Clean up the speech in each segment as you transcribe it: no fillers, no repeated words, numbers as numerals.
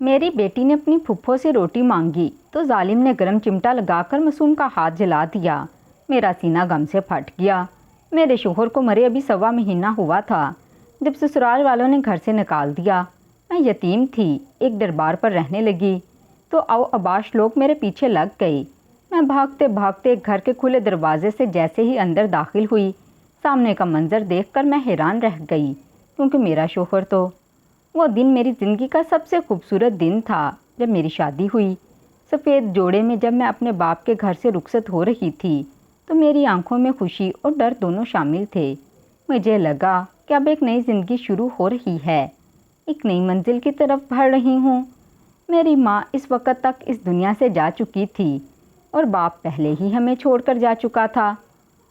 میری بیٹی نے اپنی پھپھو سے روٹی مانگی تو ظالم نے گرم چمٹا لگا کر معصوم کا ہاتھ جلا دیا۔ میرا سینہ غم سے پھٹ گیا۔ میرے شوہر کو مرے ابھی 1.25 مہینہ ہوا تھا جب سسرال والوں نے گھر سے نکال دیا۔ میں یتیم تھی، ایک دربار پر رہنے لگی تو او اباش لوگ میرے پیچھے لگ گئے۔ میں بھاگتے بھاگتے گھر کے کھلے دروازے سے جیسے ہی اندر داخل ہوئی، سامنے کا منظر دیکھ کر میں حیران رہ گئی، کیونکہ میرا شوہر تو… وہ دن میری زندگی کا سب سے خوبصورت دن تھا جب میری شادی ہوئی۔ سفید جوڑے میں جب میں اپنے باپ کے گھر سے رخصت ہو رہی تھی تو میری آنکھوں میں خوشی اور ڈر دونوں شامل تھے۔ مجھے لگا کہ اب ایک نئی زندگی شروع ہو رہی ہے، ایک نئی منزل کی طرف بڑھ رہی ہوں۔ میری ماں اس وقت تک اس دنیا سے جا چکی تھی اور باپ پہلے ہی ہمیں چھوڑ کر جا چکا تھا،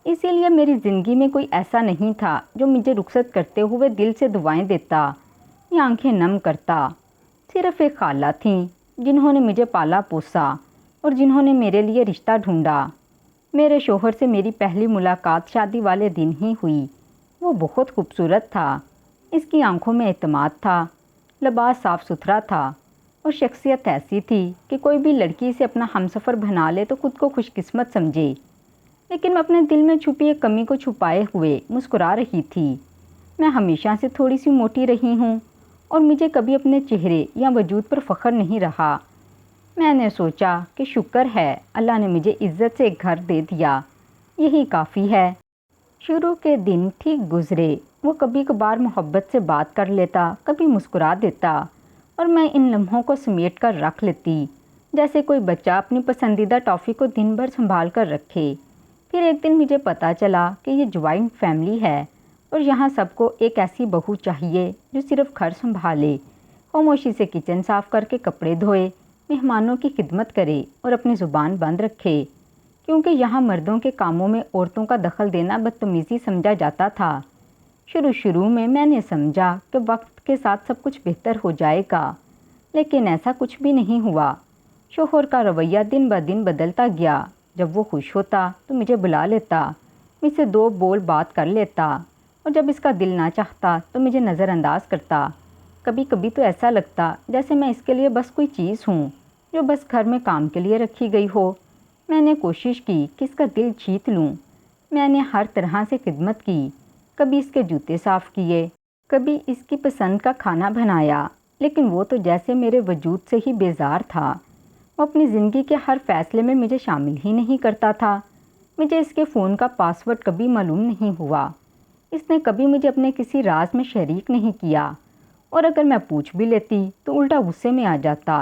اسی لیے میری زندگی میں کوئی ایسا نہیں تھا جو مجھے رخصت کرتے ہوئے دل سے دعائیں دیتا یا آنکھیں نم کرتا۔ صرف ایک خالہ تھیں جنہوں نے مجھے پالا پوسا اور جنہوں نے میرے لیے رشتہ ڈھونڈا۔ میرے شوہر سے میری پہلی ملاقات شادی والے دن ہی ہوئی۔ وہ بہت خوبصورت تھا، اس کی آنکھوں میں اعتماد تھا، لباس صاف ستھرا تھا اور شخصیت ایسی تھی کہ کوئی بھی لڑکی اسے اپنا ہمسفر بنا لے تو خود کو خوش قسمت سمجھے۔ لیکن میں اپنے دل میں چھپی ایک کمی کو چھپائے ہوئے مسکرا رہی تھی۔ میں ہمیشہ سے تھوڑی سی موٹی رہی ہوں اور مجھے کبھی اپنے چہرے یا وجود پر فخر نہیں رہا۔ میں نے سوچا کہ شکر ہے اللہ نے مجھے عزت سے ایک گھر دے دیا، یہی کافی ہے۔ شروع کے دن ٹھیک گزرے۔ وہ کبھی کبھار محبت سے بات کر لیتا، کبھی مسکرا دیتا اور میں ان لمحوں کو سمیٹ کر رکھ لیتی جیسے کوئی بچہ اپنی پسندیدہ ٹافی کو دن بھر سنبھال کر رکھے۔ پھر ایک دن مجھے پتہ چلا کہ یہ جوائنٹ فیملی ہے اور یہاں سب کو ایک ایسی بہو چاہیے جو صرف گھر سنبھالے، خاموشی سے کچن صاف کر کے کپڑے دھوئے، مہمانوں کی خدمت کرے اور اپنی زبان بند رکھے، کیونکہ یہاں مردوں کے کاموں میں عورتوں کا دخل دینا بدتمیزی سمجھا جاتا تھا۔ شروع میں نے سمجھا کہ وقت کے ساتھ سب کچھ بہتر ہو جائے گا، لیکن ایسا کچھ بھی نہیں ہوا۔ شوہر کا رویہ دن بدن بدلتا گیا۔ جب وہ خوش ہوتا تو مجھے بلا لیتا، مجھ سے 2 بول بات کر لیتا اور جب اس کا دل نہ چاہتا تو مجھے نظر انداز کرتا۔ کبھی کبھی تو ایسا لگتا جیسے میں اس کے لیے بس کوئی چیز ہوں جو بس گھر میں کام کے لیے رکھی گئی ہو۔ میں نے کوشش کی کہ اس کا دل جیت لوں۔ میں نے ہر طرح سے خدمت کی، کبھی اس کے جوتے صاف کیے، کبھی اس کی پسند کا کھانا بنایا، لیکن وہ تو جیسے میرے وجود سے ہی بیزار تھا۔ وہ اپنی زندگی کے ہر فیصلے میں مجھے شامل ہی نہیں کرتا تھا۔ مجھے اس کے فون کا پاس ورڈ کبھی معلوم نہیں ہوا۔ اس نے کبھی مجھے اپنے کسی راز میں شریک نہیں کیا، اور اگر میں پوچھ بھی لیتی تو الٹا غصے میں آ جاتا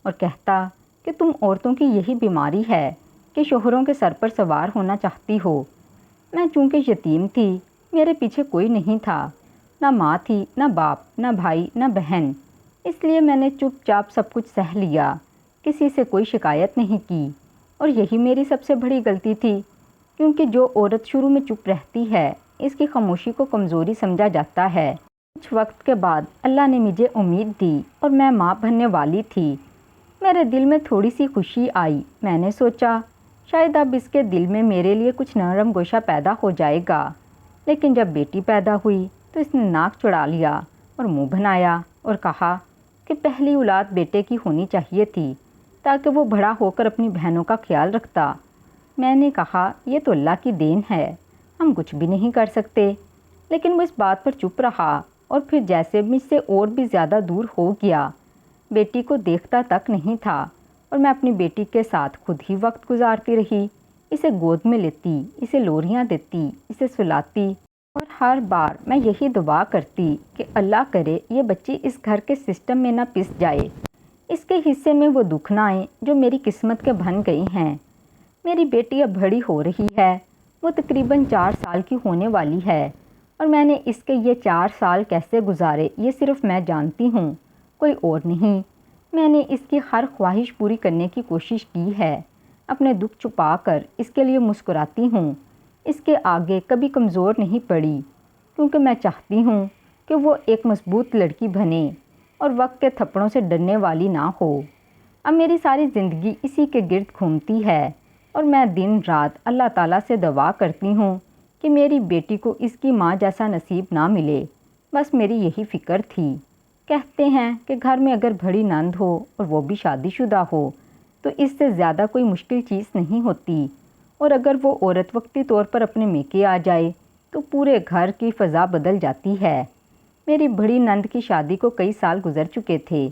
اور کہتا کہ تم عورتوں کی یہی بیماری ہے کہ شوہروں کے سر پر سوار ہونا چاہتی ہو۔ میں چونکہ یتیم تھی، میرے پیچھے کوئی نہیں تھا، نہ ماں تھی، نہ باپ، نہ بھائی، نہ بہن، اس لیے میں نے چپ چاپ سب کچھ سہ لیا، کسی سے کوئی شکایت نہیں کی، اور یہی میری سب سے بڑی غلطی تھی، کیونکہ جو عورت شروع میں چپ رہتی ہے اس کی خاموشی کو کمزوری سمجھا جاتا ہے۔ کچھ وقت کے بعد اللہ نے مجھے امید دی اور میں ماں بننے والی تھی۔ میرے دل میں تھوڑی سی خوشی آئی۔ میں نے سوچا شاید اب اس کے دل میں میرے لیے کچھ نرم گوشہ پیدا ہو جائے گا، لیکن جب بیٹی پیدا ہوئی تو اس نے ناک چڑھا لیا اور منہ بنایا اور کہا کہ پہلی اولاد بیٹے کی ہونی چاہیے تھی تاکہ وہ بڑا ہو کر اپنی بہنوں کا خیال رکھتا۔ میں نے کہا یہ تو اللہ کی دین ہے، ہم کچھ بھی نہیں کر سکتے، لیکن وہ اس بات پر چپ رہا اور پھر جیسے مجھ سے اور بھی زیادہ دور ہو گیا۔ بیٹی کو دیکھتا تک نہیں تھا اور میں اپنی بیٹی کے ساتھ خود ہی وقت گزارتی رہی، اسے گود میں لیتی، اسے لوریاں دیتی، اسے سلاتی، اور ہر بار میں یہی دعا کرتی کہ اللہ کرے یہ بچی اس گھر کے سسٹم میں نہ پس جائے، اس کے حصے میں وہ دکھ نہ آئے جو میری قسمت کے بن گئی ہیں۔ میری بیٹی اب بڑی ہو رہی ہے، وہ تقریباً 4 سال کی ہونے والی ہے، اور میں نے اس کے یہ 4 سال کیسے گزارے یہ صرف میں جانتی ہوں، کوئی اور نہیں۔ میں نے اس کی ہر خواہش پوری کرنے کی کوشش کی ہے، اپنے دکھ چھپا کر اس کے لیے مسکراتی ہوں، اس کے آگے کبھی کمزور نہیں پڑی، کیونکہ میں چاہتی ہوں کہ وہ ایک مضبوط لڑکی بنے اور وقت کے تھپڑوں سے ڈرنے والی نہ ہو۔ اب میری ساری زندگی اسی کے گرد گھومتی ہے، اور میں دن رات اللہ تعالیٰ سے دعا کرتی ہوں کہ میری بیٹی کو اس کی ماں جیسا نصیب نہ ملے، بس میری یہی فکر تھی۔ کہتے ہیں کہ گھر میں اگر بڑی نند ہو اور وہ بھی شادی شدہ ہو تو اس سے زیادہ کوئی مشکل چیز نہیں ہوتی، اور اگر وہ عورت وقتی طور پر اپنے میکے آ جائے تو پورے گھر کی فضا بدل جاتی ہے۔ میری بڑی نند کی شادی کو کئی سال گزر چکے تھے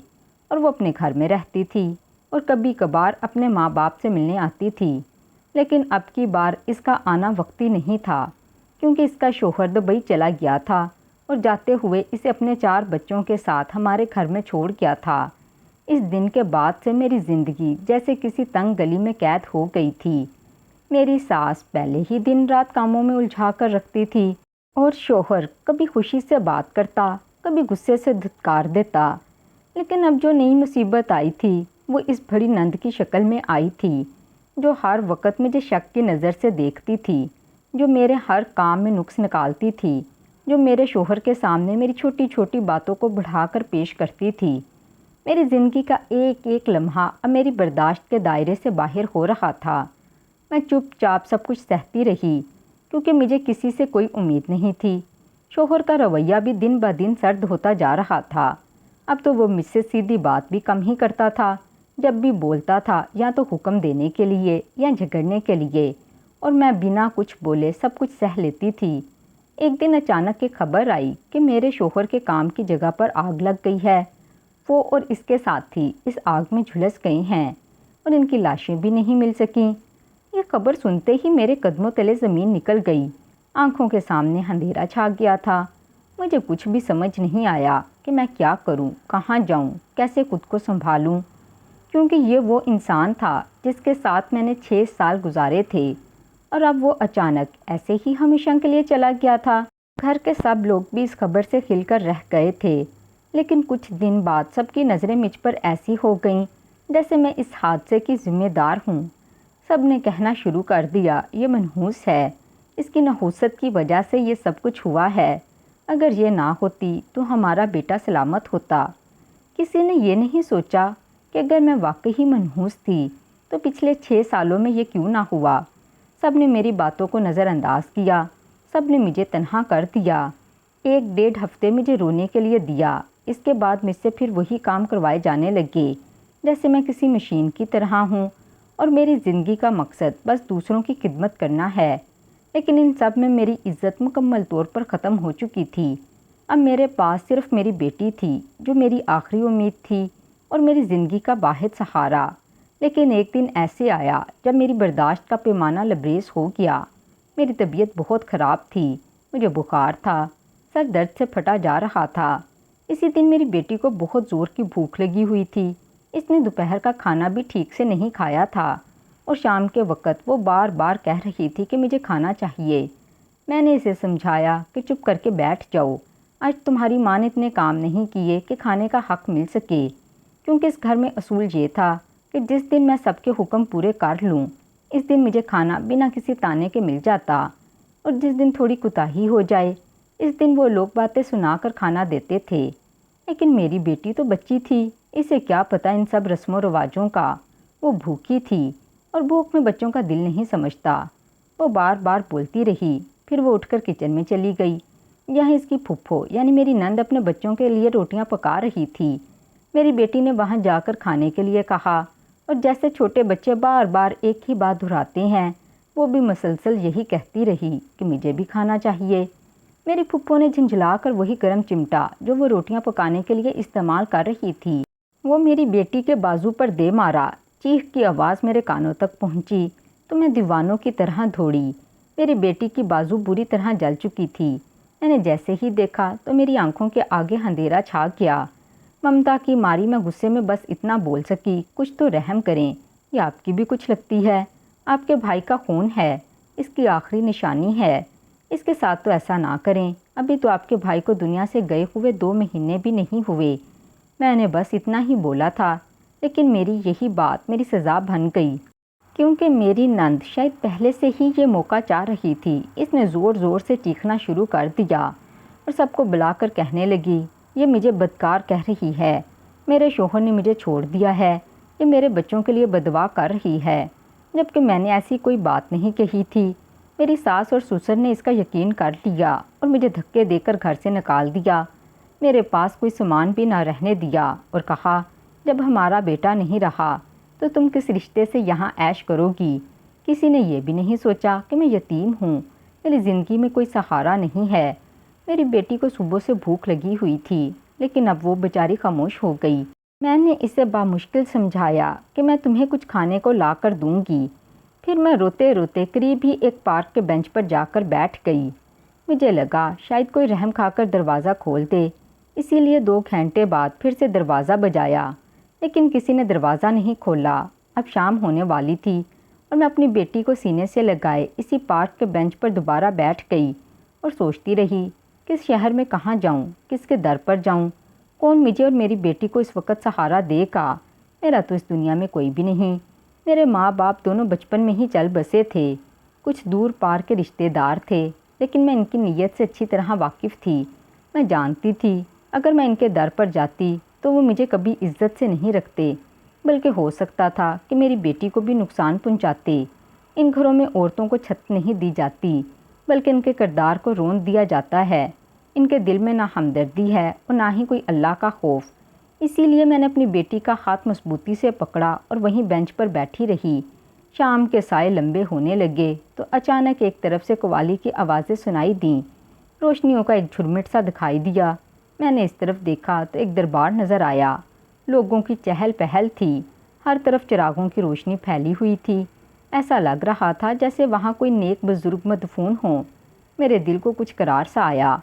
اور وہ اپنے گھر میں رہتی تھی اور کبھی کبھار اپنے ماں باپ سے ملنے آتی تھی، لیکن اب کی بار اس کا آنا وقتی نہیں تھا کیونکہ اس کا شوہر دبئی چلا گیا تھا اور جاتے ہوئے اسے اپنے 4 بچوں کے ساتھ ہمارے گھر میں چھوڑ گیا تھا۔ اس دن کے بعد سے میری زندگی جیسے کسی تنگ گلی میں قید ہو گئی تھی۔ میری ساس پہلے ہی دن رات کاموں میں الجھا کر رکھتی تھی اور شوہر کبھی خوشی سے بات کرتا، کبھی غصے سے دھتکار دیتا، لیکن اب جو نئی مصیبت آئی تھی وہ اس بڑی نند کی شکل میں آئی تھی، جو ہر وقت مجھے شک کی نظر سے دیکھتی تھی، جو میرے ہر کام میں نقص نکالتی تھی، جو میرے شوہر کے سامنے میری چھوٹی چھوٹی باتوں کو بڑھا کر پیش کرتی تھی۔ میری زندگی کا ایک ایک لمحہ اب میری برداشت کے دائرے سے باہر ہو رہا تھا۔ میں چپ چاپ سب کچھ سہتی رہی کیونکہ مجھے کسی سے کوئی امید نہیں تھی۔ شوہر کا رویہ بھی دن بہ دن سرد ہوتا جا رہا تھا۔ اب تو وہ مجھ سے سیدھی بات بھی کم ہی کرتا تھا، جب بھی بولتا تھا یا تو حکم دینے کے لیے یا جھگڑنے کے لیے، اور میں بنا کچھ بولے سب کچھ سہ لیتی تھی۔ ایک دن اچانک ایک خبر آئی کہ میرے شوہر کے کام کی جگہ پر آگ لگ گئی ہے۔ وہ اور اس کے ساتھی اس آگ میں جھلس گئے ہیں اور ان کی لاشیں بھی نہیں مل سکیں۔ یہ خبر سنتے ہی میرے قدموں تلے زمین نکل گئی، آنکھوں کے سامنے اندھیرا چھا گیا تھا۔ مجھے کچھ بھی سمجھ نہیں آیا کہ میں کیا کروں، کہاں جاؤں، کیسے خود کو سنبھالوں، کیونکہ یہ وہ انسان تھا جس کے ساتھ میں نے 6 سال گزارے تھے اور اب وہ اچانک ایسے ہی ہمیشہ کے لیے چلا گیا تھا۔ گھر کے سب لوگ بھی اس خبر سے کھل کر رہ گئے تھے، لیکن کچھ دن بعد سب کی نظریں مجھ پر ایسی ہو گئیں جیسے میں اس حادثے کی ذمہ دار ہوں۔ سب نے کہنا شروع کر دیا، یہ منحوس ہے، اس کی نحوست کی وجہ سے یہ سب کچھ ہوا ہے، اگر یہ نہ ہوتی تو ہمارا بیٹا سلامت ہوتا۔ کسی نے یہ نہیں سوچا کہ اگر میں واقعی منحوس تھی تو پچھلے 6 سالوں میں یہ کیوں نہ ہوا۔ سب نے میری باتوں کو نظر انداز کیا، سب نے مجھے تنہا کر دیا۔ 1 ڈیڑھ ہفتے مجھے رونے کے لیے دیا، اس کے بعد مجھ سے پھر وہی کام کروائے جانے لگے جیسے میں کسی مشین کی طرح ہوں اور میری زندگی کا مقصد بس دوسروں کی خدمت کرنا ہے۔ لیکن ان سب میں میری عزت مکمل طور پر ختم ہو چکی تھی۔ اب میرے پاس صرف میری بیٹی تھی جو میری آخری امید تھی اور میری زندگی کا واحد سہارا۔ لیکن ایک دن ایسے آیا جب میری برداشت کا پیمانہ لبریز ہو گیا۔ میری طبیعت بہت خراب تھی، مجھے بخار تھا، سر درد سے پھٹا جا رہا تھا۔ اسی دن میری بیٹی کو بہت زور کی بھوک لگی ہوئی تھی، اس نے دوپہر کا کھانا بھی ٹھیک سے نہیں کھایا تھا اور شام کے وقت وہ بار بار کہہ رہی تھی کہ مجھے کھانا چاہیے۔ میں نے اسے سمجھایا کہ چپ کر کے بیٹھ جاؤ، آج تمہاری ماں نے اتنے کام نہیں کیے کہ کھانے کا حق مل سکے، کیونکہ اس گھر میں اصول یہ تھا کہ جس دن میں سب کے حکم پورے کر لوں اس دن مجھے کھانا بنا کسی تانے کے مل جاتا، اور جس دن تھوڑی کوتاہی ہو جائے اس دن وہ لوگ باتیں سنا کر کھانا دیتے تھے۔ لیکن میری بیٹی تو بچی تھی، اسے کیا پتہ ان سب رسم و رواجوں کا۔ وہ بھوکی تھی اور بھوک میں بچوں کا دل نہیں سمجھتا۔ وہ بار بار بولتی رہی، پھر وہ اٹھ کر کچن میں چلی گئی۔ یہاں اس کی پھپھو یعنی میری نند اپنے بچوں کے لیے روٹیاں پکا رہی تھی۔ میری بیٹی نے وہاں جا کر کھانے کے لیے کہا، اور جیسے چھوٹے بچے بار بار ایک ہی بات دہراتے ہیں وہ بھی مسلسل یہی کہتی رہی کہ مجھے بھی کھانا چاہیے۔ میری پھپھو نے جھنجھلا کر وہی گرم چمٹا جو وہ روٹیاں پکانے کے لیے استعمال کر رہی تھی وہ میری بیٹی کے بازو پر دے مارا۔ چیخ کی آواز میرے کانوں تک پہنچی تو میں دیوانوں کی طرح دوڑی۔ میری بیٹی کی بازو بری طرح جل چکی تھی۔ میں نے جیسے ہی دیکھا تو میری آنکھوں کے آگے اندھیرا چھا گیا۔ ممتا کی ماری میں غصے میں بس اتنا بول سکی، کچھ تو رحم کریں، یہ آپ کی بھی کچھ لگتی ہے، آپ کے بھائی کا خون ہے، اس کی آخری نشانی ہے، اس کے ساتھ تو ایسا نہ کریں، ابھی تو آپ کے بھائی کو دنیا سے گئے ہوئے 2 مہینے بھی نہیں ہوئے۔ میں نے بس اتنا ہی بولا تھا، لیکن میری یہی بات میری سزا بن گئی، کیونکہ میری نند شاید پہلے سے ہی یہ موقع چاہ رہی تھی۔ اس نے زور زور سے چیخنا شروع کر دیا اور سب کو بلا کر کہنے لگی، یہ مجھے بدکار کہہ رہی ہے، میرے شوہر نے مجھے چھوڑ دیا ہے، یہ میرے بچوں کے لیے بددعا کر رہی ہے، جبکہ میں نے ایسی کوئی بات نہیں کہی تھی۔ میری ساس اور سسر نے اس کا یقین کر لیا اور مجھے دھکے دے کر گھر سے نکال دیا۔ میرے پاس کوئی سامان بھی نہ رہنے دیا اور کہا جب ہمارا بیٹا نہیں رہا تو تم کس رشتے سے یہاں عیش کرو گی؟ کسی نے یہ بھی نہیں سوچا کہ میں یتیم ہوں، میری زندگی میں کوئی سہارا نہیں ہے۔ میری بیٹی کو صبح سے بھوک لگی ہوئی تھی، لیکن اب وہ بیچاری خاموش ہو گئی۔ میں نے اسے بامشکل سمجھایا کہ میں تمہیں کچھ کھانے کو لا کر دوں گی۔ پھر میں روتے روتے قریب ہی ایک پارک کے بینچ پر جا کر بیٹھ گئی۔ مجھے لگا شاید کوئی رحم کھا کر دروازہ کھول دے، اسی لیے 2 گھنٹے بعد پھر سے دروازہ بجایا، لیکن کسی نے دروازہ نہیں کھولا۔ اب شام ہونے والی تھی اور میں اپنی بیٹی کو سینے سے لگائے اسی پارک کے بینچ پر دوبارہ بیٹھ گئی اور سوچتی رہی، کس شہر میں کہاں جاؤں، کس کے در پر جاؤں، کون مجھے اور میری بیٹی کو اس وقت سہارا دے گا؟ میرا تو اس دنیا میں کوئی بھی نہیں۔ میرے ماں باپ دونوں بچپن میں ہی چل بسے تھے، کچھ دور پار کے رشتہ دار تھے، لیکن میں ان کی نیت سے اچھی طرح واقف تھی۔ میں جانتی تھی اگر میں ان کے در پر جاتی تو وہ مجھے کبھی عزت سے نہیں رکھتے، بلکہ ہو سکتا تھا کہ میری بیٹی کو بھی نقصان پہنچاتے۔ ان گھروں میں عورتوں کو چھت نہیں دی جاتی، بلکہ ان کے کردار کو رون دیا جاتا ہے۔ ان کے دل میں نہ ہمدردی ہے اور نہ ہی کوئی اللہ کا خوف۔ اسی لیے میں نے اپنی بیٹی کا ہاتھ مضبوطی سے پکڑا اور وہیں بینچ پر بیٹھی رہی۔ شام کے سائے لمبے ہونے لگے تو اچانک ایک طرف سے قوالی کی آوازیں سنائی دیں۔ روشنیوں کا ایک جھرمٹ سا دکھائی دیا۔ میں نے اس طرف دیکھا تو ایک دربار نظر آیا۔ لوگوں کی چہل پہل تھی، ہر طرف چراغوں کی روشنی پھیلی ہوئی تھی۔ ایسا لگ رہا تھا جیسے وہاں کوئی نیک بزرگ مدفون ہوں۔ میرے دل کو کچھ قرار سا آیا۔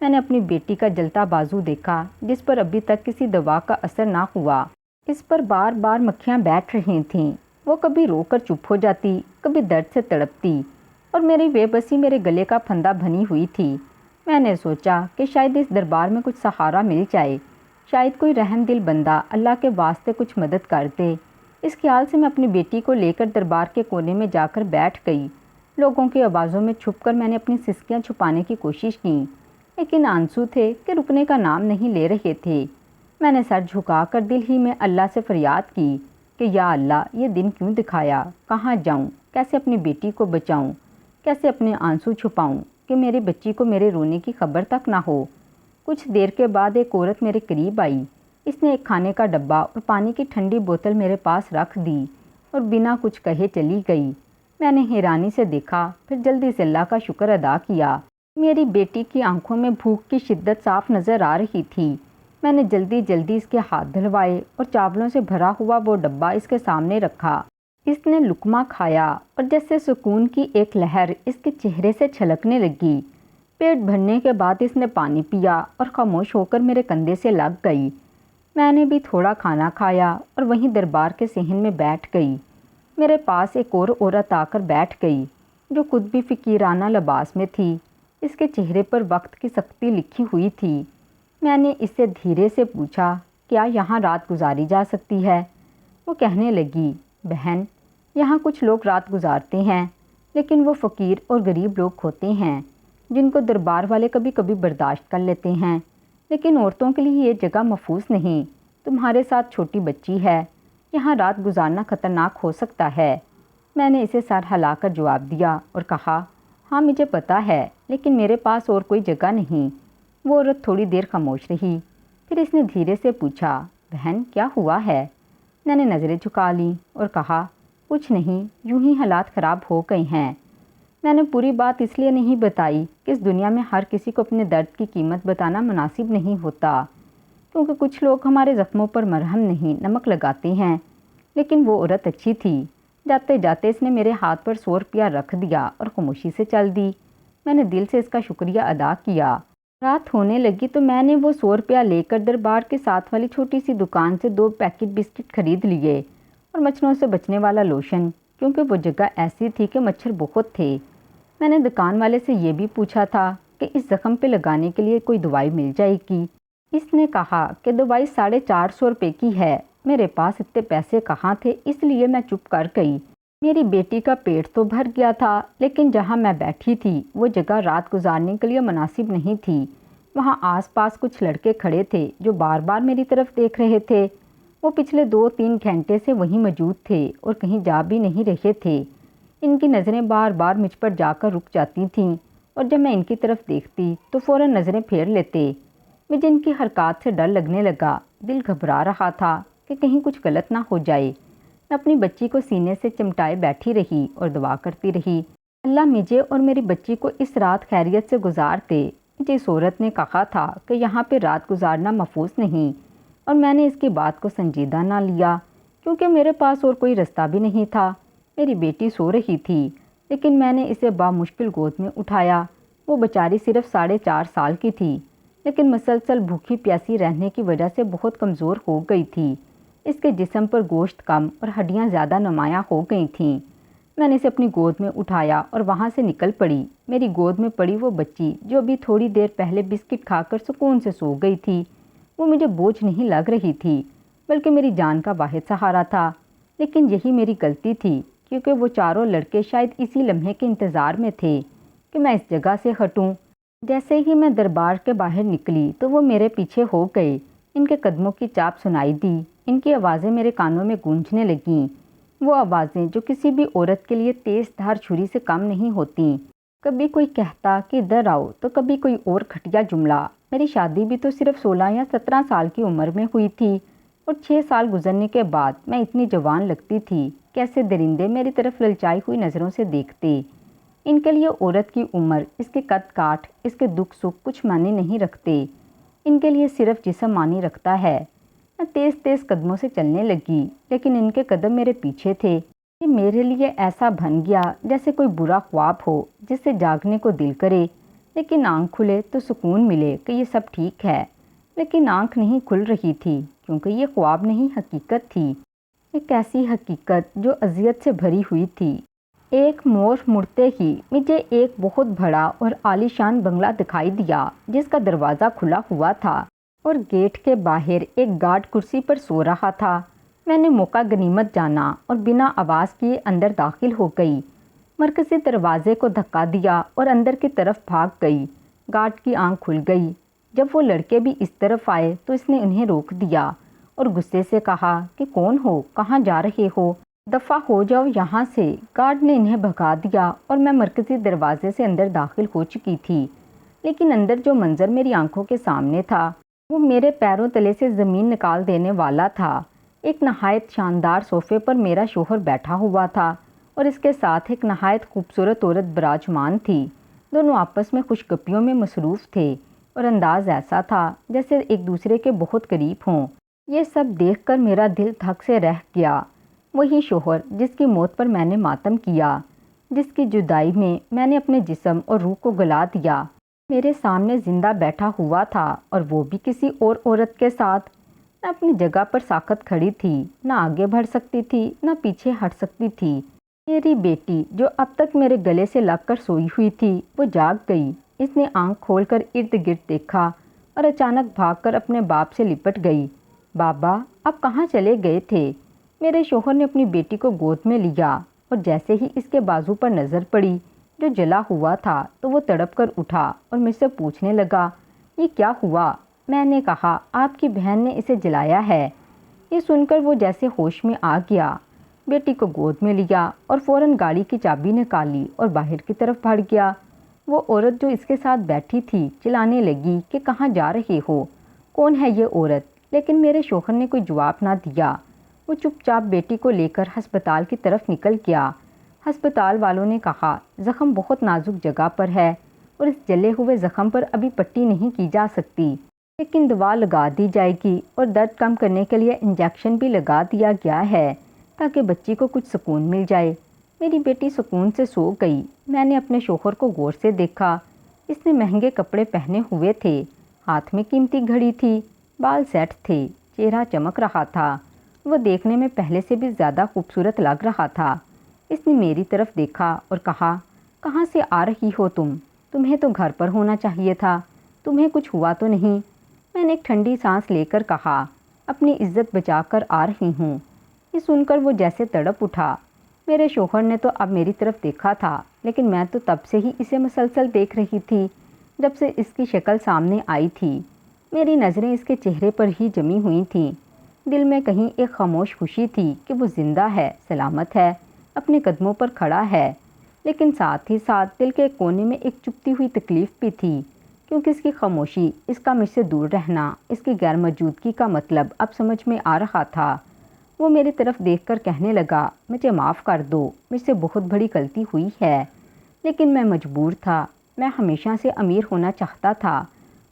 میں نے اپنی بیٹی کا جلتا بازو دیکھا جس پر ابھی تک کسی دوا کا اثر نہ ہوا۔ اس پر بار بار مکھیاں بیٹھ رہی تھیں۔ وہ کبھی رو کر چپ ہو جاتی، کبھی درد سے تڑپتی، اور میری بے بسی میرے گلے کا پھندا بنی ہوئی تھی۔ میں نے سوچا کہ شاید اس دربار میں کچھ سہارا مل جائے، شاید کوئی رحم دل بندہ اللہ کے واسطے کچھ مدد کر دے۔ اس خیال سے میں اپنی بیٹی کو لے کر دربار کے کونے میں جا کر بیٹھ گئی۔ لوگوں کی آوازوں میں چھپ کر میں نے اپنی سسکیاں چھپانے کی کوشش کی، لیکن آنسو تھے کہ رکنے کا نام نہیں لے رہے تھے۔ میں نے سر جھکا کر دل ہی میں اللہ سے فریاد کی کہ یا اللہ، یہ دن کیوں دکھایا؟ کہاں جاؤں؟ کیسے اپنی بیٹی کو بچاؤں؟ کیسے اپنے آنسو چھپاؤں کہ میری بچی کو میرے رونے کی خبر تک نہ ہو؟ کچھ دیر کے بعد ایک عورت میرے قریب آئی۔ اس نے ایک کھانے کا ڈبہ اور پانی کی ٹھنڈی بوتل میرے پاس رکھ دی اور بنا کچھ کہے چلی گئی۔ میں نے حیرانی سے دیکھا، پھر جلدی سے اللہ کا شکر ادا کیا۔ میری بیٹی کی آنکھوں میں بھوک کی شدت صاف نظر آ رہی تھی۔ میں نے جلدی جلدی اس کے ہاتھ دھلوائے اور چاولوں سے بھرا ہوا وہ ڈبہ اس کے سامنے رکھا۔ اس نے لقمہ کھایا اور جیسے سکون کی ایک لہر اس کے چہرے سے چھلکنے لگی۔ پیٹ بھرنے کے بعد اس نے پانی پیا اور خاموش ہو کر میرے کندھے سے لگ گئی۔ میں نے بھی تھوڑا کھانا کھایا اور وہیں دربار کے صحن میں بیٹھ گئی۔ میرے پاس ایک اور عورت آ کر بیٹھ گئی جو خود بھی فقیرانہ لباس میں تھی۔ اس کے چہرے پر وقت کی سختی لکھی ہوئی تھی۔ میں نے اس سے دھیرے سے پوچھا، کیا یہاں رات گزاری جا سکتی ہے؟ وہ کہنے لگی، بہن، یہاں کچھ لوگ رات گزارتے ہیں، لیکن وہ فقیر اور غریب لوگ ہوتے ہیں جن کو دربار والے کبھی کبھی برداشت کر لیتے ہیں، لیکن عورتوں کے لیے یہ جگہ محفوظ نہیں۔ تمہارے ساتھ چھوٹی بچی ہے، یہاں رات گزارنا خطرناک ہو سکتا ہے۔ میں نے اسے سر ہلا کر جواب دیا اور کہا، ہاں مجھے پتہ ہے، لیکن میرے پاس اور کوئی جگہ نہیں۔ وہ عورت تھوڑی دیر خاموش رہی، پھر اس نے دھیرے سے پوچھا، بہن کیا ہوا ہے؟ میں نے نظریں جھکا لیں اور کہا، کچھ نہیں، یوں ہی حالات خراب ہو گئے ہیں۔ میں نے پوری بات اس لیے نہیں بتائی کہ اس دنیا میں ہر کسی کو اپنے درد کی قیمت بتانا مناسب نہیں ہوتا، کیونکہ کچھ لوگ ہمارے زخموں پر مرہم نہیں نمک لگاتے ہیں۔ لیکن وہ عورت اچھی تھی۔ جاتے جاتے اس نے میرے ہاتھ پر 100 روپیہ رکھ دیا اور خاموشی سے چل دی۔ میں نے دل سے اس کا شکریہ ادا کیا۔ رات ہونے لگی تو میں نے وہ 100 روپیہ لے کر دربار کے ساتھ والی چھوٹی سی دکان سے 2 پیکٹ بسکٹ خرید لیے اور مچھروں سے بچنے والا لوشن، کیونکہ وہ جگہ ایسی تھی کہ مچھر بہت تھے۔ میں نے دکان والے سے یہ بھی پوچھا تھا کہ اس زخم پہ لگانے کے لیے کوئی دوائی مل جائے گی۔ اس نے کہا کہ دوائی 450 روپے کی ہے۔ میرے پاس اتنے پیسے کہاں تھے، اس لیے میں چپ کر گئی۔ میری بیٹی کا پیٹ تو بھر گیا تھا، لیکن جہاں میں بیٹھی تھی وہ جگہ رات گزارنے کے لیے مناسب نہیں تھی۔ وہاں آس پاس کچھ لڑکے کھڑے تھے جو بار بار میری طرف دیکھ رہے تھے۔ وہ پچھلے 2-3 گھنٹے سے وہیں موجود تھے اور کہیں جا بھی نہیں رہے تھے۔ ان کی نظریں بار بار مجھ پر جا کر رک جاتی تھیں، اور جب میں ان کی طرف دیکھتی تو فوراً نظریں پھیر لیتے۔ مجھے ان کی حرکات سے ڈر لگنے لگا، دل گھبرا رہا تھا کہ کہیں کچھ غلط نہ ہو جائے۔ میں اپنی بچی کو سینے سے چمٹائے بیٹھی رہی اور دعا کرتی رہی، اللہ مجھے اور میری بچی کو اس رات خیریت سے گزار دے۔ مجھے اس عورت نے کہا تھا کہ یہاں پہ رات گزارنا محفوظ نہیں، اور میں نے اس کی بات کو سنجیدہ نہ لیا کیونکہ میرے پاس اور کوئی رستہ بھی نہیں تھا۔ میری بیٹی سو رہی تھی لیکن میں نے اسے بامشکل گود میں اٹھایا۔ وہ بیچاری صرف 4.5 سال کی تھی لیکن مسلسل بھوکی پیاسی رہنے کی وجہ سے بہت کمزور ہو گئی تھی۔ اس کے جسم پر گوشت کم اور ہڈیاں زیادہ نمایاں ہو گئی تھیں۔ میں نے اسے اپنی گود میں اٹھایا اور وہاں سے نکل پڑی۔ میری گود میں پڑی وہ بچی جو ابھی تھوڑی دیر پہلے بسکٹ کھا کر سکون سے سو گئی تھی، وہ مجھے بوجھ نہیں لگ رہی تھی بلکہ میری جان کا واحد سہارا تھا۔ لیکن یہی میری غلطی تھی کیونکہ وہ چاروں لڑکے شاید اسی لمحے کے انتظار میں تھے کہ میں اس جگہ سے ہٹوں۔ جیسے ہی میں دربار کے باہر نکلی تو وہ میرے پیچھے ہو گئے۔ ان کے قدموں کی چاپ سنائی دی، ان کی آوازیں میرے کانوں میں گونجنے لگیں، وہ آوازیں جو کسی بھی عورت کے لیے تیز دھار چھری سے کم نہیں ہوتیں۔ کبھی کوئی کہتا کہ ادھر آؤ تو کبھی کوئی اور گھٹیا جملہ۔ میری شادی بھی تو صرف 16 یا 17 سال کی عمر میں ہوئی تھی اور 6 سال گزرنے کے بعد میں اتنی جوان لگتی تھی کہ ایسے درندے میری طرف للچائی ہوئی نظروں سے دیکھتے۔ ان کے لیے عورت کی عمر، اس کے قد کاٹ، اس کے دکھ سکھ کچھ معنی نہیں رکھتے، ان کے لیے صرف جسم معنی رکھتا ہے۔ میں تیز تیز قدموں سے چلنے لگی لیکن ان کے قدم میرے پیچھے تھے۔ یہ میرے لیے ایسا بن گیا جیسے کوئی برا خواب ہو جس سے جاگنے کو دل کرے لیکن آنکھ کھلے تو سکون ملے کہ یہ سب ٹھیک ہے، لیکن آنکھ نہیں کھل رہی تھی کیونکہ یہ خواب نہیں حقیقت تھی۔ ایک ایسی حقیقت جو اذیت سے بھری ہوئی تھی۔ ایک موڑ مڑتے ہی مجھے ایک بہت بڑا اور عالیشان بنگلہ دکھائی دیا جس کا دروازہ کھلا ہوا تھا اور گیٹ کے باہر ایک گارڈ کرسی پر سو رہا تھا۔ میں نے موقع غنیمت جانا اور بنا آواز کیے اندر داخل ہو گئی۔ مرکزی دروازے کو دھکا دیا اور اندر کی طرف بھاگ گئی۔ گارڈ کی آنکھ کھل گئی۔ جب وہ لڑکے بھی اس طرف آئے تو اس نے انہیں روک دیا اور غصے سے کہا کہ کون ہو، کہاں جا رہے ہو، دفع ہو جاؤ یہاں سے۔ گارڈ نے انہیں بھگا دیا اور میں مرکزی دروازے سے اندر داخل ہو چکی تھی، لیکن اندر جو منظر میری آنکھوں کے سامنے تھا وہ میرے پیروں تلے سے زمین نکال دینے والا تھا۔ ایک نہایت شاندار صوفے پر میرا شوہر بیٹھا ہوا تھا اور اس کے ساتھ ایک نہایت خوبصورت عورت براجمان تھی۔ دونوں آپس میں خوش گپیوں میں مصروف تھے اور انداز ایسا تھا جیسے ایک دوسرے کے بہت قریب ہوں۔ یہ سب دیکھ کر میرا دل دھک سے رہ گیا۔ وہی شوہر جس کی موت پر میں نے ماتم کیا، جس کی جدائی میں نے اپنے جسم اور روح کو گلا دیا، میرے سامنے زندہ بیٹھا ہوا تھا اور وہ بھی کسی اور عورت کے ساتھ۔ میں اپنی جگہ پر ساکت کھڑی تھی، نہ آگے بڑھ سکتی تھی نہ پیچھے ہٹ سکتی تھی۔ میری بیٹی جو اب تک میرے گلے سے لگ کر سوئی ہوئی تھی وہ جاگ گئی۔ اس نے آنکھ کھول کر ارد گرد دیکھا اور اچانک بھاگ کر اپنے باپ سے لپٹ گئی۔ بابا، آپ کہاں چلے گئے تھے؟ میرے شوہر نے اپنی بیٹی کو گود میں لیا اور جیسے ہی اس کے بازو پر نظر پڑی جو جلا ہوا تھا تو وہ تڑپ کر اٹھا اور مجھ سے پوچھنے لگا، یہ کیا ہوا؟ میں نے کہا، آپ کی بہن نے اسے جلایا ہے۔ یہ سن کر وہ جیسے ہوش میں آ گیا، بیٹی کو گود میں لیا اور فوراً گاڑی کی چابی نکالی اور باہر کی طرف بڑھ گیا۔ وہ عورت جو اس کے ساتھ بیٹھی تھی چلانے لگی کہ کہاں جا رہے ہو، کون ہے یہ عورت؟ لیکن میرے شوہر نے کوئی جواب نہ دیا۔ وہ چپ چاپ بیٹی کو لے کر ہسپتال کی طرف نکل گیا۔ ہسپتال والوں نے کہا، زخم بہت نازک جگہ پر ہے اور اس جلے ہوئے زخم پر ابھی پٹی نہیں کی جا سکتی، لیکن دوا لگا دی جائے گی اور درد کم کرنے کے لیے انجیکشن بھی لگا دیا گیا ہے تاکہ بچی کو کچھ سکون مل جائے۔ میری بیٹی سکون سے سو گئی۔ میں نے اپنے شوہر کو غور سے دیکھا۔ اس نے مہنگے کپڑے پہنے ہوئے تھے، ہاتھ میں قیمتی گھڑی تھی، بال سیٹ تھے، چہرہ چمک رہا تھا، وہ دیکھنے میں پہلے سے بھی زیادہ خوبصورت لگ رہا تھا۔ اس نے میری طرف دیکھا اور کہا، کہاں سے آ رہی ہو تم؟ تمہیں تو گھر پر ہونا چاہیے تھا، تمہیں کچھ ہوا تو نہیں؟ میں نے ایک ٹھنڈی سانس لے کر کہا، اپنی عزت بچا کر آ رہی ہوں۔ یہ سن کر وہ جیسے تڑپ اٹھا۔ میرے شوہر نے تو اب میری طرف دیکھا تھا لیکن میں تو تب سے ہی اسے مسلسل دیکھ رہی تھی جب سے اس کی شکل سامنے آئی تھی۔ میری نظریں اس کے چہرے پر ہی جمی ہوئی تھیں۔ دل میں کہیں ایک خاموش خوشی تھی کہ وہ زندہ ہے، سلامت ہے، اپنے قدموں پر کھڑا ہے، لیکن ساتھ ہی ساتھ دل کے کونے میں ایک چپتی ہوئی تکلیف بھی تھی کیونکہ اس کی خاموشی، اس کا مجھ سے دور رہنا، اس کی غیر موجودگی کا مطلب اب سمجھ میں آ رہا تھا۔ وہ میری طرف دیکھ کر کہنے لگا، مجھے معاف کر دو، مجھ سے بہت بڑی غلطی ہوئی ہے، لیکن میں مجبور تھا۔ میں ہمیشہ سے امیر ہونا چاہتا تھا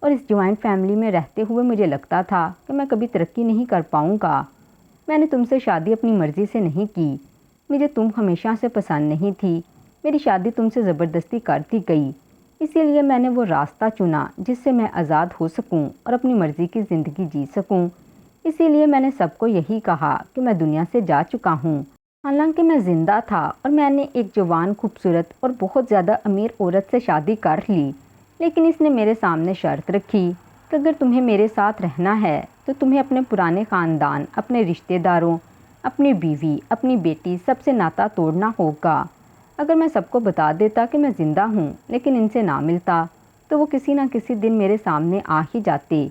اور اس جوائنٹ فیملی میں رہتے ہوئے مجھے لگتا تھا کہ میں کبھی ترقی نہیں کر پاؤں گا۔ میں نے تم سے شادی اپنی مرضی سے نہیں کی، مجھے تم ہمیشہ سے پسند نہیں تھی، میری شادی تم سے زبردستی کر دی گئی، اسی لیے میں نے وہ راستہ چنا جس سے میں آزاد ہو سکوں اور اپنی مرضی کی زندگی جی سکوں۔ اسی لیے میں نے سب کو یہی کہا کہ میں دنیا سے جا چکا ہوں۔ حالانکہ میں زندہ تھا اور میں نے ایک جوان، خوبصورت اور بہت زیادہ امیر عورت سے شادی کر لی، لیکن اس نے میرے سامنے شرط رکھی کہ اگر تمہیں میرے ساتھ رہنا ہے تو تمہیں اپنے پرانے خاندان، اپنے رشتہ داروں، اپنی بیوی، اپنی بیٹی، سب سے ناطا توڑنا ہوگا۔ اگر میں سب کو بتا دیتا کہ میں زندہ ہوں لیکن ان سے نہ ملتا تو وہ کسی نہ کسی دن میرے سامنے آ ہی جاتے۔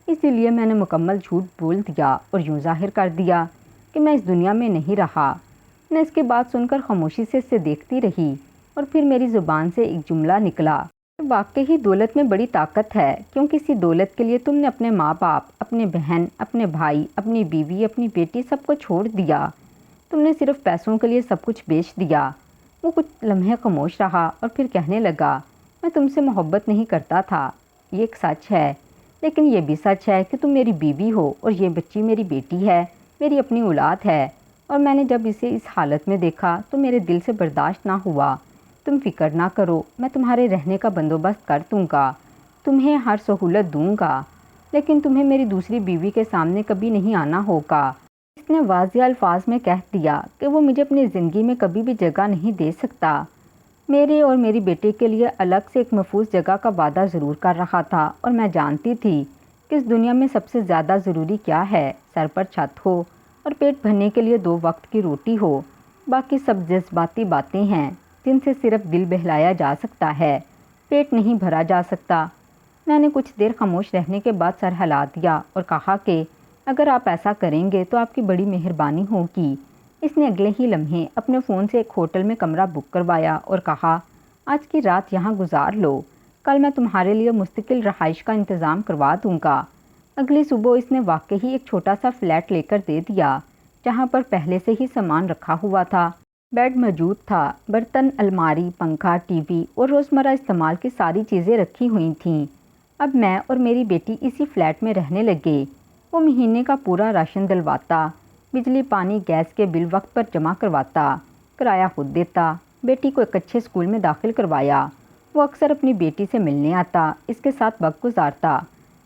اسی لیے میں نے مکمل جھوٹ بول دیا اور یوں ظاہر کر دیا کہ میں اس دنیا میں نہیں رہا۔ میں اس کی بات سن کر خاموشی سے اسے دیکھتی رہی اور پھر میری زبان سے ایک جملہ نکلا، واقعی دولت میں بڑی طاقت ہے، کیونکہ اسی دولت کے لیے تم نے اپنے ماں باپ، اپنے بہن، اپنے بھائی، اپنی بیوی، اپنی بیٹی، سب کو چھوڑ دیا۔ تم نے صرف پیسوں کے لیے سب کچھ بیچ دیا۔ وہ کچھ لمحے خاموش رہا اور پھر کہنے لگا، میں تم سے محبت نہیں کرتا تھا، یہ ایک سچ ہے، لیکن یہ بھی سچ ہے کہ تم میری بیوی ہو اور یہ بچی میری بیٹی ہے، میری اپنی اولاد ہے، اور میں نے جب اسے اس حالت میں دیکھا تو میرے دل سے برداشت نہ ہوا۔ تم فکر نہ کرو، میں تمہارے رہنے کا بندوبست کر دوں گا، تمہیں ہر سہولت دوں گا، لیکن تمہیں میری دوسری بیوی کے سامنے کبھی نہیں آنا ہوگا۔ اس نے واضح الفاظ میں کہہ دیا کہ وہ مجھے اپنی زندگی میں کبھی بھی جگہ نہیں دے سکتا۔ میرے اور میری بیٹے کے لیے الگ سے ایک محفوظ جگہ کا وعدہ ضرور کر رہا تھا، اور میں جانتی تھی کہ اس دنیا میں سب سے زیادہ ضروری کیا ہے، سر پر چھت ہو اور پیٹ بھرنے کے لیے 2 وقت کی روٹی ہو۔ باقی سب جذباتی باتیں ہیں جن سے صرف دل بہلایا جا سکتا ہے، پیٹ نہیں بھرا جا سکتا۔ میں نے کچھ دیر خاموش رہنے کے بعد سر ہلا دیا اور کہا کہ اگر آپ ایسا کریں گے تو آپ کی بڑی مہربانی ہوگی۔ اس نے اگلے ہی لمحے اپنے فون سے ایک ہوٹل میں کمرہ بک کروایا اور کہا، آج کی رات یہاں گزار لو، کل میں تمہارے لیے مستقل رہائش کا انتظام کروا دوں گا۔ اگلی صبح اس نے واقعی ایک چھوٹا سا فلیٹ لے کر دے دیا، جہاں پر پہلے سے ہی سامان رکھا ہوا تھا۔ بیڈ موجود تھا، برتن، الماری، پنکھا، ٹی وی اور روزمرہ استعمال کی ساری چیزیں رکھی ہوئی تھیں۔ اب میں اور میری بیٹی اسی فلیٹ میں رہنے لگے۔ وہ مہینے کا پورا راشن دلواتا، بجلی، پانی، گیس کے بل وقت پر جمع کرواتا، کرایہ خود دیتا، بیٹی کو ایک اچھے اسکول میں داخل کروایا۔ وہ اکثر اپنی بیٹی سے ملنے آتا، اس کے ساتھ وقت گزارتا،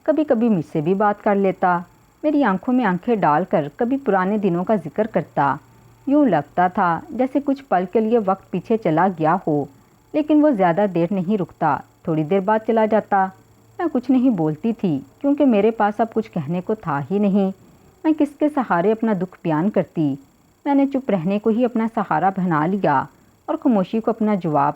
کبھی کبھی مجھ سے بھی بات کر لیتا، میری آنکھوں میں آنکھیں ڈال کر کبھی پرانے دنوں کا ذکر کرتا۔ یوں لگتا تھا جیسے کچھ پل کے لیے وقت پیچھے چلا گیا ہو، لیکن وہ زیادہ دیر نہیں رکتا، تھوڑی دیر بعد چلا جاتا۔ میں کچھ نہیں بولتی تھی کیونکہ میرے پاس اب کچھ کہنے کو تھا ہی نہیں۔ میں کس کے سہارے اپنا دکھ بیان کرتی؟ میں نے چپ رہنے کو ہی اپنا سہارا بنا لیا اور خاموشی کو اپنا جواب۔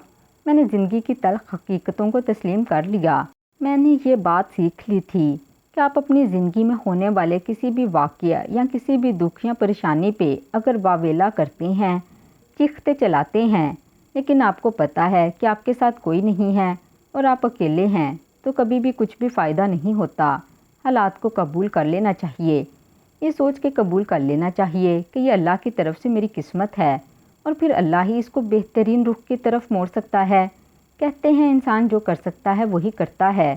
میں نے زندگی کی تلخ حقیقتوں کو تسلیم کر لیا۔ میں نے یہ بات سیکھ لی تھی کہ آپ اپنی زندگی میں ہونے والے کسی بھی واقعہ یا کسی بھی دکھ یا پریشانی پہ اگر واویلا کرتے ہیں، چیختے چلاتے ہیں، لیکن آپ کو پتہ ہے کہ آپ کے ساتھ کوئی نہیں ہے اور آپ اکیلے ہیں، تو کبھی بھی کچھ بھی فائدہ نہیں ہوتا۔ حالات کو قبول کر لینا چاہیے، یہ سوچ کے قبول کر لینا چاہیے کہ یہ اللہ کی طرف سے میری قسمت ہے، اور پھر اللہ ہی اس کو بہترین رخ کی طرف موڑ سکتا ہے۔ کہتے ہیں انسان جو کر سکتا ہے وہی کرتا ہے۔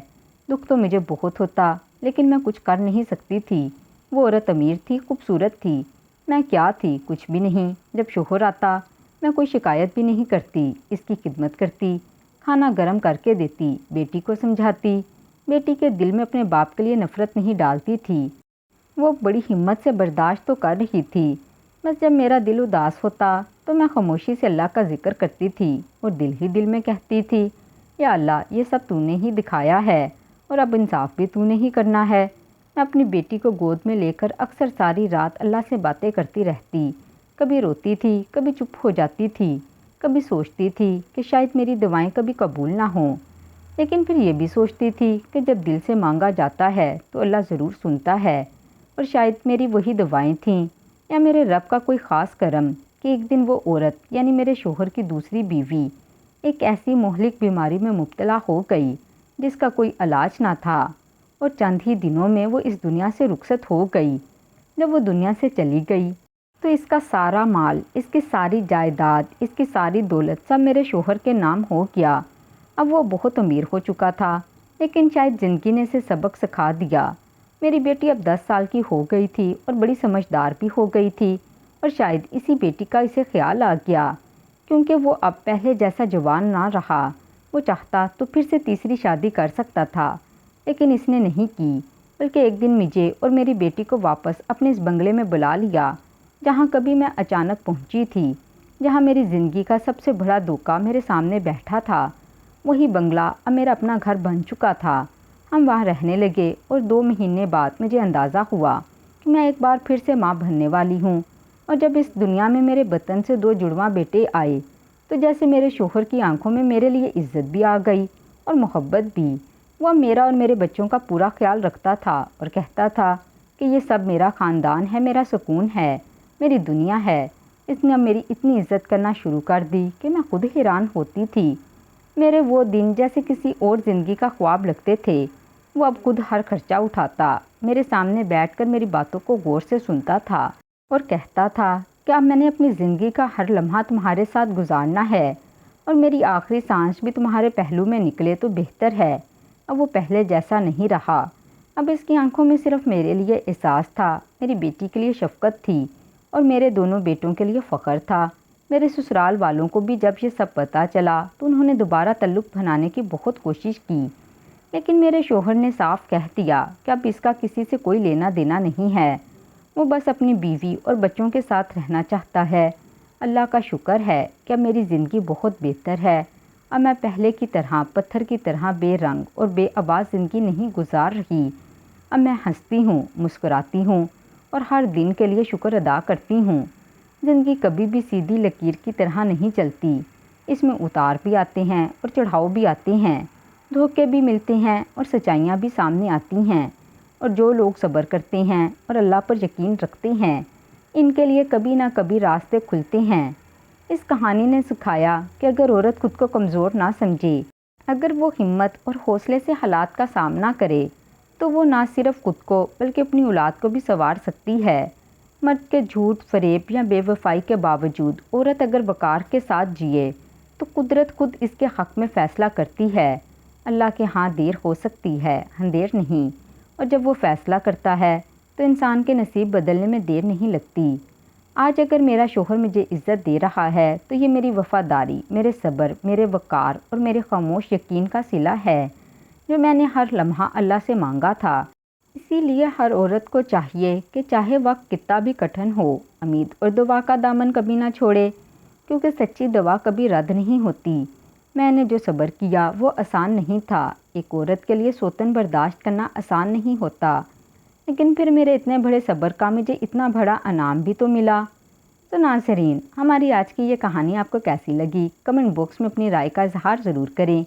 دکھ تو مجھے بہت ہوتا، لیکن میں کچھ کر نہیں سکتی تھی۔ وہ عورت امیر تھی، خوبصورت تھی، میں کیا تھی؟ کچھ بھی نہیں۔ جب شوہر آتا میں کوئی شکایت بھی نہیں کرتی، اس کی خدمت کرتی، کھانا گرم کر کے دیتی، بیٹی کو سمجھاتی، بیٹی کے دل میں اپنے باپ کے لیے نفرت نہیں ڈالتی تھی۔ وہ بڑی ہمت سے برداشت تو کر رہی تھی، بس جب میرا دل اداس ہوتا تو میں خاموشی سے اللہ کا ذکر کرتی تھی اور دل ہی دل میں کہتی تھی، یا اللہ، یہ سب تو نے ہی دکھایا ہے اور اب انصاف بھی تو نے ہی کرنا ہے۔ میں اپنی بیٹی کو گود میں لے کر اکثر ساری رات اللہ سے باتیں کرتی رہتی، کبھی روتی تھی، کبھی چپ ہو جاتی تھی، کبھی سوچتی تھی کہ شاید میری دعائیں کبھی قبول نہ ہوں، لیکن پھر یہ بھی سوچتی تھی کہ جب دل سے مانگا جاتا ہے تو اللہ ضرور سنتا ہے، اور شاید میری وہی دعائیں تھیں یا میرے رب کا کوئی خاص کرم کہ ایک دن وہ عورت یعنی میرے شوہر کی دوسری بیوی ایک ایسی مہلک بیماری میں مبتلا ہو گئی جس کا کوئی علاج نہ تھا، اور چند ہی دنوں میں وہ اس دنیا سے رخصت ہو گئی۔ جب وہ دنیا سے چلی گئی تو اس کا سارا مال، اس کی ساری جائیداد، اس کی ساری دولت سب میرے شوہر کے نام ہو گیا۔ اب وہ بہت امیر ہو چکا تھا، لیکن شاید زندگی نے اسے سبق سکھا دیا۔ میری بیٹی اب 10 سال کی ہو گئی تھی اور بڑی سمجھدار بھی ہو گئی تھی، اور شاید اسی بیٹی کا اسے خیال آ گیا، کیونکہ وہ اب پہلے جیسا جوان نہ رہا۔ وہ چاہتا تو پھر سے تیسری شادی کر سکتا تھا، لیکن اس نے نہیں کی، بلکہ ایک دن مجھے اور میری بیٹی کو واپس اپنے اس بنگلے میں بلا لیا، جہاں کبھی میں اچانک پہنچی تھی، جہاں میری زندگی کا سب سے بڑا دھوکہ میرے سامنے بیٹھا تھا۔ وہی بنگلہ اب میرا اپنا گھر بن چکا تھا۔ ہم وہاں رہنے لگے، اور 2 مہینے بعد مجھے اندازہ ہوا کہ میں ایک بار پھر سے ماں بننے والی ہوں۔ اور جب اس دنیا میں میرے بطن سے 2 جڑواں بیٹے آئے تو جیسے میرے شوہر کی آنکھوں میں میرے لیے عزت بھی آ گئی اور محبت بھی۔ وہ میرا اور میرے بچوں کا پورا خیال رکھتا تھا اور کہتا تھا کہ یہ سب میرا خاندان ہے، میرا سکون ہے، میری دنیا ہے۔ اس نے اب میری اتنی عزت کرنا شروع کر دی کہ میں خود حیران ہوتی تھی۔ میرے وہ دن جیسے کسی اور زندگی کا خواب لگتے تھے۔ وہ اب خود ہر خرچہ اٹھاتا، میرے سامنے بیٹھ کر میری باتوں کو غور سے سنتا تھا اور کہتا تھا کہ اب میں نے اپنی زندگی کا ہر لمحہ تمہارے ساتھ گزارنا ہے، اور میری آخری سانس بھی تمہارے پہلو میں نکلے تو بہتر ہے۔ اب وہ پہلے جیسا نہیں رہا۔ اب اس کی آنکھوں میں صرف میرے لیے احساس تھا، میری بیٹی کے لیے شفقت تھی، اور میرے دونوں بیٹوں کے لیے فخر تھا۔ میرے سسرال والوں کو بھی جب یہ سب پتہ چلا تو انہوں نے دوبارہ تعلق بنانے کی بہت کوشش کی، لیکن میرے شوہر نے صاف کہہ دیا کہ اب اس کا کسی سے کوئی لینا دینا نہیں ہے۔ وہ بس اپنی بیوی اور بچوں کے ساتھ رہنا چاہتا ہے۔ اللہ کا شکر ہے کہ اب میری زندگی بہت بہتر ہے۔ اب میں پہلے کی طرح پتھر کی طرح بے رنگ اور بے آواز زندگی نہیں گزار رہی۔ اب میں ہنستی ہوں، مسکراتی ہوں، اور ہر دن کے لیے شکر ادا کرتی ہوں۔ زندگی کبھی بھی سیدھی لکیر کی طرح نہیں چلتی، اس میں اتار بھی آتے ہیں اور چڑھاؤ بھی آتے ہیں، دھوکے بھی ملتے ہیں اور سچائیاں بھی سامنے آتی ہیں، اور جو لوگ صبر کرتے ہیں اور اللہ پر یقین رکھتے ہیں، ان کے لیے کبھی نہ کبھی راستے کھلتے ہیں۔ اس کہانی نے سکھایا کہ اگر عورت خود کو کمزور نہ سمجھے، اگر وہ ہمت اور حوصلے سے حالات کا سامنا کرے، تو وہ نہ صرف خود کو بلکہ اپنی اولاد کو بھی سنوار سکتی ہے۔ مرد کے جھوٹ، فریب یا بے وفائی کے باوجود عورت اگر وقار کے ساتھ جیے تو قدرت خود اس کے حق میں فیصلہ کرتی ہے۔ اللہ کے ہاں دیر ہو سکتی ہے، اندھیر نہیں، اور جب وہ فیصلہ کرتا ہے تو انسان کے نصیب بدلنے میں دیر نہیں لگتی۔ آج اگر میرا شوہر مجھے عزت دے رہا ہے تو یہ میری وفاداری، میرے صبر، میرے وقار اور میرے خاموش یقین کا صلہ ہے، جو میں نے ہر لمحہ اللہ سے مانگا تھا۔ اسی لیے ہر عورت کو چاہیے کہ چاہے وقت کتنا بھی کٹھن ہو، امید اور دعا کا دامن کبھی نہ چھوڑے، کیونکہ سچی دعا کبھی رد نہیں ہوتی۔ میں نے جو صبر کیا وہ آسان نہیں تھا۔ ایک عورت کے لیے سوتن برداشت کرنا آسان نہیں ہوتا، لیکن پھر میرے اتنے بڑے صبر کا مجھے اتنا بڑا انعام بھی تو ملا۔ تو ناظرین، ہماری آج کی یہ کہانی آپ کو کیسی لگی؟ کمنٹ باکس میں اپنی رائے کا اظہار ضرور کریں،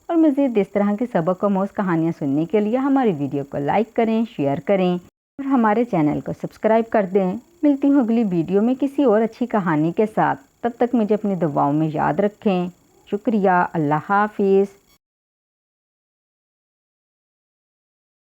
اور مزید اس طرح کی سبق آموز کہانیاں سننے کے لیے ہماری ویڈیو کو لائک کریں، شیئر کریں، اور ہمارے چینل کو سبسکرائب کر دیں۔ ملتی ہوں اگلی ویڈیو میں کسی اور اچھی کہانی کے ساتھ۔ تب تک مجھے اپنی دعاؤں میں یاد رکھیں۔ شکریہ۔ اللہ حافظ۔